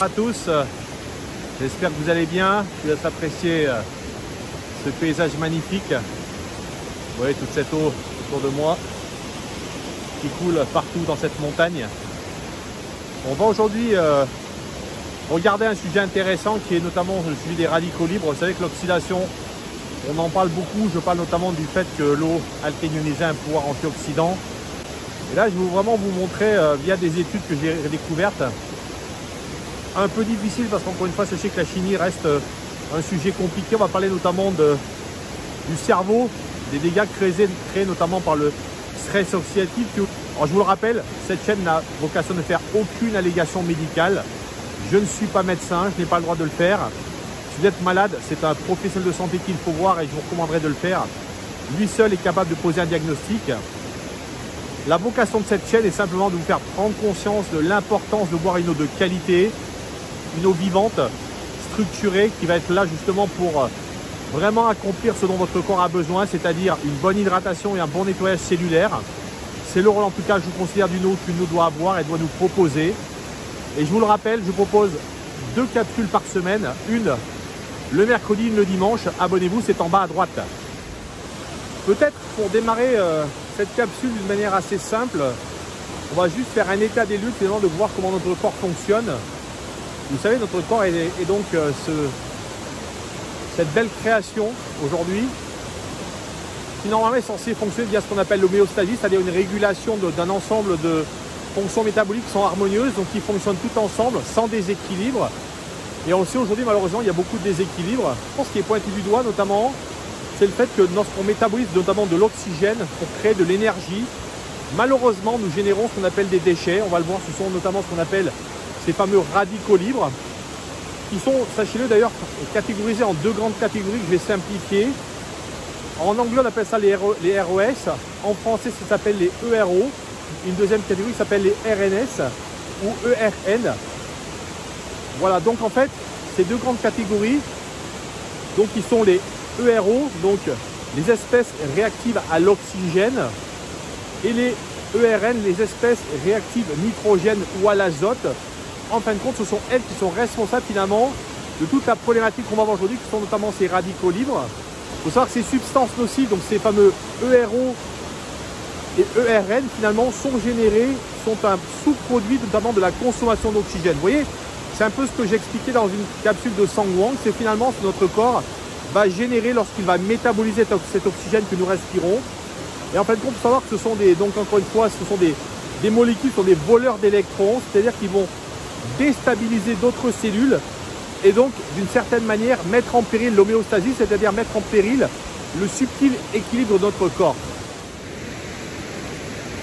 À tous, j'espère que vous allez bien, je vous laisse apprécier ce paysage magnifique. Vous voyez toute cette eau autour de moi qui coule partout dans cette montagne. On va aujourd'hui regarder un sujet intéressant qui est notamment le sujet des radicaux libres. Vous savez que l'oxydation, on en parle beaucoup. Je parle notamment du fait que l'eau alcalinisée a un pouvoir antioxydant. Et là, je vais vraiment vous montrer via des études que j'ai découvertes. Un peu difficile parce qu'encore une fois, sachez que la chimie reste un sujet compliqué. On va parler notamment du cerveau, des dégâts créés notamment par le stress oxydatif. Alors, je vous le rappelle, cette chaîne n'a vocation de faire aucune allégation médicale. Je ne suis pas médecin, je n'ai pas le droit de le faire. Si vous êtes malade, c'est un professionnel de santé qu'il faut voir et je vous recommanderais de le faire. Lui seul est capable de poser un diagnostic. La vocation de cette chaîne est simplement de vous faire prendre conscience de l'importance de boire une eau de qualité, une eau vivante, structurée, qui va être là justement pour vraiment accomplir ce dont votre corps a besoin, c'est-à-dire une bonne hydratation et un bon nettoyage cellulaire. C'est le rôle en tout cas, je vous considère, d'une eau qu'une eau doit avoir et doit nous proposer. Et je vous le rappelle, je propose 2 capsules par semaine, une le mercredi, une le dimanche. Abonnez-vous, c'est en bas à droite. Peut-être pour démarrer cette capsule d'une manière assez simple, on va juste faire un état des lieux, finalement, de voir comment notre corps fonctionne. Vous savez, notre corps est donc cette belle création aujourd'hui qui normalement est censée fonctionner via ce qu'on appelle l'homéostasie, c'est-à-dire une régulation d'un ensemble de fonctions métaboliques qui sont harmonieuses, donc qui fonctionnent tout ensemble sans déséquilibre. Et on le sait aujourd'hui, malheureusement, il y a beaucoup de déséquilibres. Je pense qu'il est pointé du doigt notamment, c'est le fait que lorsqu'on métabolise notamment de l'oxygène pour créer de l'énergie, malheureusement, nous générons ce qu'on appelle des déchets. On va le voir, ce sont notamment ce qu'on appelle ces fameux radicaux libres, qui sont, sachez-le d'ailleurs, catégorisés en 2 grandes catégories que je vais simplifier. En anglais, on appelle ça les ROS. En français, ça s'appelle les ERO. Une deuxième catégorie s'appelle les RNS ou ERN. Voilà, donc en fait, ces 2 grandes catégories, donc qui sont les ERO, donc les espèces réactives à l'oxygène, et les ERN, les espèces réactives nitrogène ou à l'azote. En fin de compte, ce sont elles qui sont responsables finalement de toute la problématique qu'on va voir aujourd'hui, qui sont notamment ces radicaux libres. Il faut savoir que ces substances nocives, donc ces fameux ERO et ERN, finalement, sont générés, sont un sous-produit notamment de la consommation d'oxygène. Vous voyez, c'est un peu ce que j'expliquais dans une capsule de Sang Wang, c'est finalement ce que notre corps va générer lorsqu'il va métaboliser cet oxygène que nous respirons. Et en fin de compte, il faut savoir que ce sont donc encore une fois, ce sont des molécules, ce sont des voleurs d'électrons, c'est-à-dire qu'ils vont déstabiliser d'autres cellules et donc d'une certaine manière mettre en péril l'homéostasie, c'est-à-dire mettre en péril le subtil équilibre de notre corps.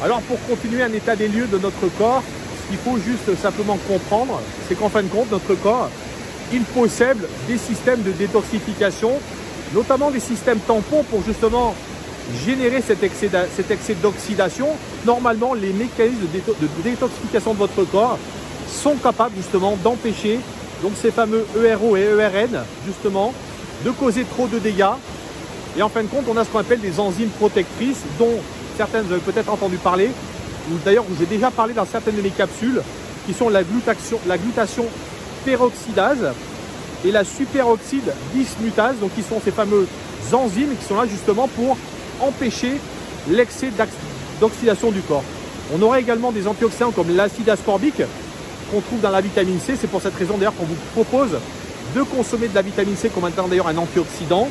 Alors pour continuer un état des lieux de notre corps, ce qu'il faut juste simplement comprendre, c'est qu'en fin de compte, notre corps, il possède des systèmes de détoxification, notamment des systèmes tampons pour justement générer cet excès d'oxydation. Normalement, les mécanismes de détoxification de votre corps sont capables justement d'empêcher donc ces fameux ERO et ERN justement de causer trop de dégâts. Et en fin de compte, on a ce qu'on appelle des enzymes protectrices dont certaines vous avez peut-être entendu parler, ou d'ailleurs j'ai déjà parlé dans certaines de mes capsules, qui sont la glutation peroxydase et la superoxyde dismutase, donc qui sont ces fameux enzymes qui sont là justement pour empêcher l'excès d'oxydation du corps. On aurait également des antioxydants comme l'acide ascorbique qu'on trouve dans la vitamine C. C'est pour cette raison d'ailleurs qu'on vous propose de consommer de la vitamine C comme étant d'ailleurs un antioxydant.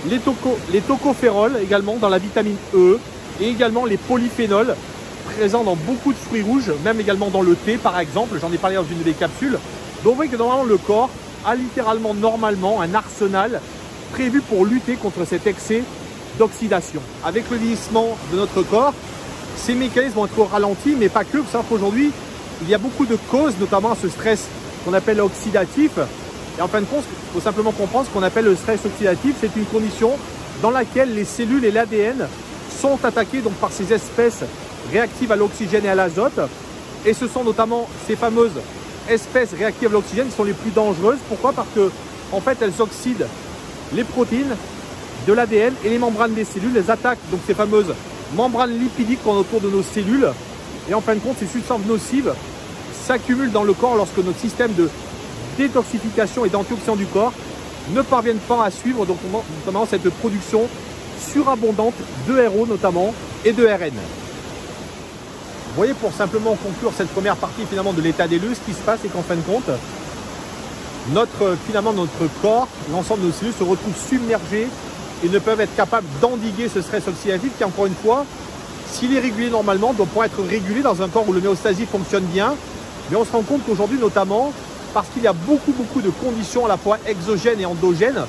Les tocophérols également dans la vitamine E et également les polyphénols présents dans beaucoup de fruits rouges, même également dans le thé par exemple. J'en ai parlé dans une des capsules. Donc vous voyez que normalement le corps a littéralement normalement un arsenal prévu pour lutter contre cet excès d'oxydation. Avec le vieillissement de notre corps, ces mécanismes vont être ralentis, mais pas que. Vous savez qu'aujourd'hui, il y a beaucoup de causes, notamment à ce stress qu'on appelle oxydatif. Et en fin de compte, il faut simplement comprendre ce qu'on appelle le stress oxydatif. C'est une condition dans laquelle les cellules et l'ADN sont attaqués donc, par ces espèces réactives à l'oxygène et à l'azote. Et ce sont notamment ces fameuses espèces réactives à l'oxygène qui sont les plus dangereuses. Pourquoi? Parce que en fait, elles oxydent les protéines de l'ADN et les membranes des cellules. Elles attaquent donc ces fameuses membranes lipidiques qu'on a autour de nos cellules. Et en fin de compte, ces substances nocives s'accumulent dans le corps lorsque notre système de détoxification et d'antioxydants du corps ne parviennent pas à suivre donc notamment cette production surabondante de RO notamment et de RN. Vous voyez, pour simplement conclure cette première partie finalement de l'état des lieux, ce qui se passe, c'est qu'en fin de compte, notre corps, l'ensemble de nos cellules se retrouvent submergés et ne peuvent être capables d'endiguer ce stress oxydatif qui, encore une fois, s'il est régulé normalement, doit pouvoir être régulé dans un corps où l'homéostasie fonctionne bien. Mais on se rend compte qu'aujourd'hui, notamment, parce qu'il y a beaucoup de conditions à la fois exogènes et endogènes.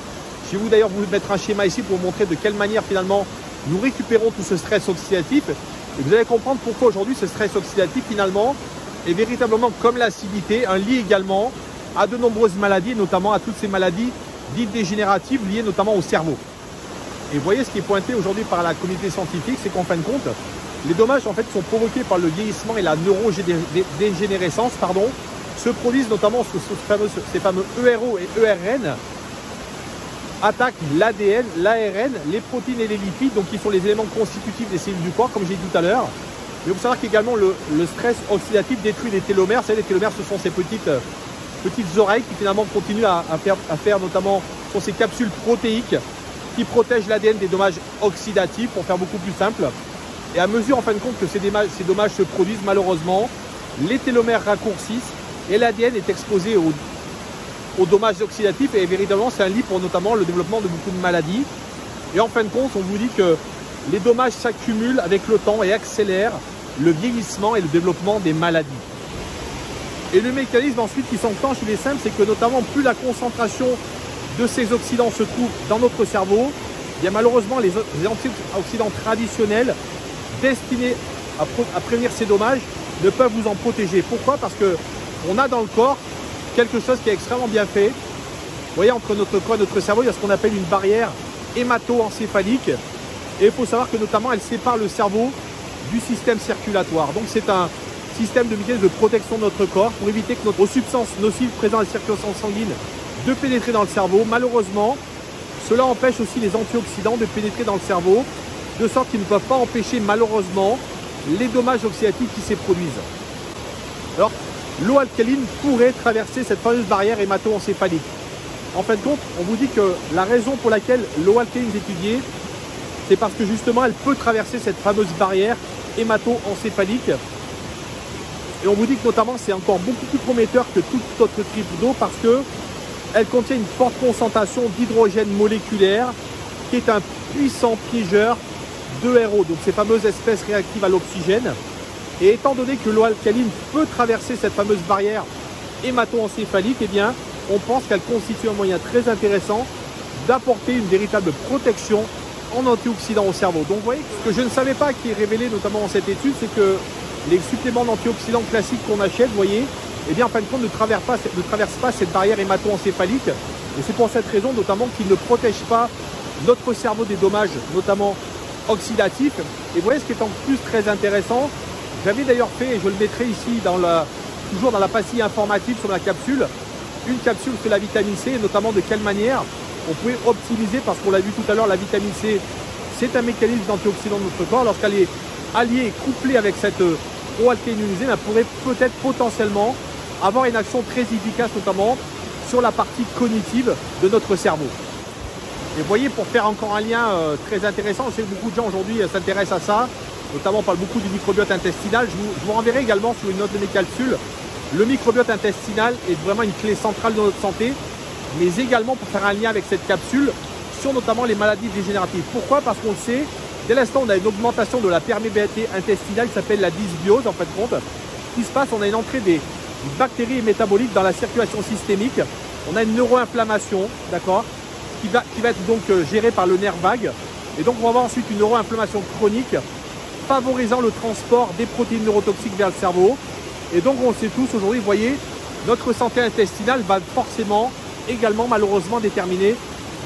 Je vais vous d'ailleurs vous mettre un schéma ici pour vous montrer de quelle manière finalement nous récupérons tout ce stress oxydatif. Et vous allez comprendre pourquoi aujourd'hui ce stress oxydatif finalement est véritablement comme l'acidité, un lien également à de nombreuses maladies, notamment à toutes ces maladies dites dégénératives liées notamment au cerveau. Et vous voyez, ce qui est pointé aujourd'hui par la communauté scientifique, c'est qu'en fin de compte, les dommages en fait sont provoqués par le vieillissement et la neurodégénérescence, se produisent notamment sur ces fameux ERO et ERN, attaquent l'ADN, l'ARN, les protéines et les lipides, donc qui sont les éléments constitutifs des cellules du corps, comme j'ai dit tout à l'heure. Mais il faut savoir qu'également le stress oxydatif détruit les télomères. Vous savez, les télomères, ce sont ces petites oreilles qui finalement continuent à faire notamment sur ces capsules protéiques qui protègent l'ADN des dommages oxydatifs, pour faire beaucoup plus simple. Et à mesure en fin de compte que ces dommages se produisent, malheureusement, les télomères raccourcissent et l'ADN est exposé aux dommages oxydatifs, et véritablement c'est un lit pour notamment le développement de beaucoup de maladies. Et en fin de compte, on vous dit que les dommages s'accumulent avec le temps et accélèrent le vieillissement et le développement des maladies. Et le mécanisme ensuite qui s'enclenche, il est simple, c'est que notamment plus la concentration de ces oxydants se trouve dans notre cerveau, bien malheureusement les antioxydants traditionnels destinés à prévenir ces dommages ne peuvent vous en protéger. Pourquoi? Parce qu'on a dans le corps quelque chose qui est extrêmement bien fait. Vous voyez, entre notre corps et notre cerveau, il y a ce qu'on appelle une barrière hémato-encéphalique. Et il faut savoir que notamment, elle sépare le cerveau du système circulatoire. Donc c'est un système de mécanisme de protection de notre corps pour éviter que nos substances nocives présentes dans la circulation sanguine de pénétrer dans le cerveau. Malheureusement, cela empêche aussi les antioxydants de pénétrer dans le cerveau, de sorte qu'ils ne peuvent pas empêcher malheureusement les dommages oxydatifs qui s'y produisent. Alors, l'eau alcaline pourrait traverser cette fameuse barrière hémato-encéphalique. En fin de compte, on vous dit que la raison pour laquelle l'eau alcaline est étudiée, c'est parce que justement, elle peut traverser cette fameuse barrière hémato-encéphalique. Et on vous dit que notamment, c'est encore beaucoup plus prometteur que toute autre type d'eau parce que elle contient une forte concentration d'hydrogène moléculaire qui est un puissant piégeur de RO, donc ces fameuses espèces réactives à l'oxygène. Et étant donné que l'eau alcaline peut traverser cette fameuse barrière hémato-encéphalique, eh bien, on pense qu'elle constitue un moyen très intéressant d'apporter une véritable protection en antioxydants au cerveau. Donc vous voyez, ce que je ne savais pas, qui est révélé notamment dans cette étude, c'est que les suppléments d'antioxydants classiques qu'on achète, vous voyez, eh bien, en fin de compte, ne traversent pas cette barrière hémato-encéphalique. Et c'est pour cette raison, notamment, qu'ils ne protègent pas notre cerveau des dommages, notamment oxydatifs. Et vous voyez, ce qui est en plus très intéressant, j'avais d'ailleurs fait, et je le mettrai ici, toujours dans la pastille informative sur la capsule, une capsule sur la vitamine C, et notamment de quelle manière on pouvait optimiser, parce qu'on l'a vu tout à l'heure, la vitamine C, c'est un mécanisme d'antioxydant de notre corps. Lorsqu'elle est alliée et couplée avec cette eau alcalinisée, elle pourrait peut-être potentiellement avoir une action très efficace, notamment sur la partie cognitive de notre cerveau. Et vous voyez, pour faire encore un lien très intéressant, je sais que beaucoup de gens aujourd'hui s'intéressent à ça, notamment on parle beaucoup du microbiote intestinal. Je vous renverrai également sur une note de mes calculs. Le microbiote intestinal est vraiment une clé centrale de notre santé, mais également pour faire un lien avec cette capsule sur notamment les maladies dégénératives. Pourquoi? Parce qu'on le sait, dès l'instant on a une augmentation de la perméabilité intestinale qui s'appelle la dysbiose en fait compte. Ce qui se passe, on a une entrée des bactéries et métabolites dans la circulation systémique. On a une neuroinflammation, d'accord, qui va être donc gérée par le nerf vague. Et donc on va avoir ensuite une neuroinflammation chronique favorisant le transport des protéines neurotoxiques vers le cerveau. Et donc on le sait tous aujourd'hui, vous voyez, notre santé intestinale va forcément également malheureusement déterminer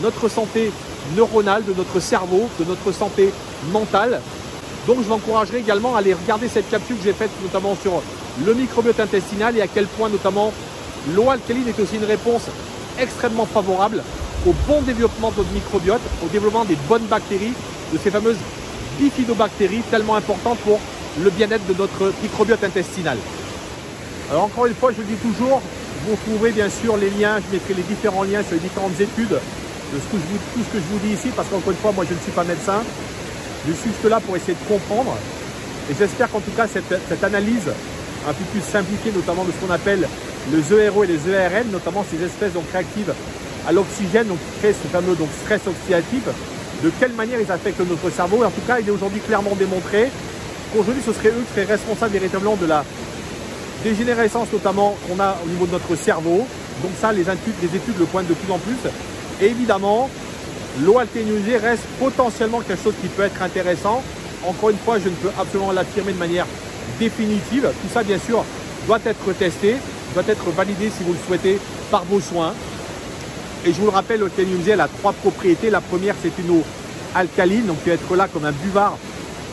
notre santé neuronale, de notre cerveau, de notre santé mentale. Donc je vous encouragerai également à aller regarder cette capsule que j'ai faite notamment sur le microbiote intestinal et à quel point notamment l'eau alcaline est aussi une réponse extrêmement favorable au bon développement de notre microbiote, au développement des bonnes bactéries, de ces fameuses bifidobactéries tellement importantes pour le bien-être de notre microbiote intestinal. Alors encore une fois, je dis toujours, vous trouverez bien sûr les liens, je mettrai les différents liens sur les différentes études de tout ce que je vous dis ici, parce qu'encore une fois, moi je ne suis pas médecin, je suis juste là pour essayer de comprendre. Et j'espère qu'en tout cas, cette analyse un peu plus simplifiée, notamment de ce qu'on appelle le ZERO et les ERN, notamment ces espèces donc réactives à l'oxygène, donc qui créent ce fameux donc, stress oxydatif, de quelle manière ils affectent notre cerveau. Et en tout cas, il est aujourd'hui clairement démontré qu'aujourd'hui, ce serait eux qui seraient responsables véritablement de la dégénérescence notamment qu'on a au niveau de notre cerveau. Donc ça, les études le pointent de plus en plus. Et évidemment, l'eau alcalinisée reste potentiellement quelque chose qui peut être intéressant. Encore une fois, je ne peux absolument l'affirmer de manière définitive. Tout ça, bien sûr, doit être testé, doit être validé si vous le souhaitez par vos soins. Et je vous le rappelle, l'eau alcalinisée, elle a 3 propriétés. La première, c'est une eau alcaline, donc qui va être là comme un buvard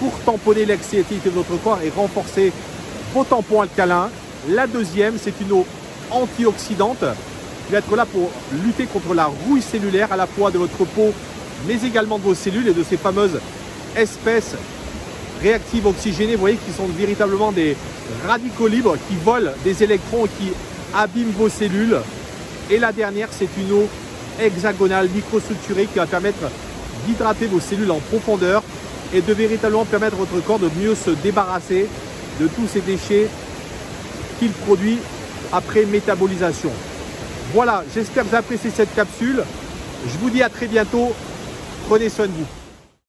pour tamponner l'excédité de votre corps et renforcer vos tampons alcalins. La deuxième, c'est une eau antioxydante qui va être là pour lutter contre la rouille cellulaire à la fois de votre peau, mais également de vos cellules et de ces fameuses espèces réactives oxygénées, vous voyez, qui sont véritablement des radicaux libres qui volent des électrons et qui abîment vos cellules. Et la dernière, c'est une eau hexagonale microstructurée qui va permettre d'hydrater vos cellules en profondeur et de véritablement permettre à votre corps de mieux se débarrasser de tous ces déchets qu'il produit après métabolisation. Voilà, j'espère que vous appréciez cette capsule. Je vous dis à très bientôt. Prenez soin de vous.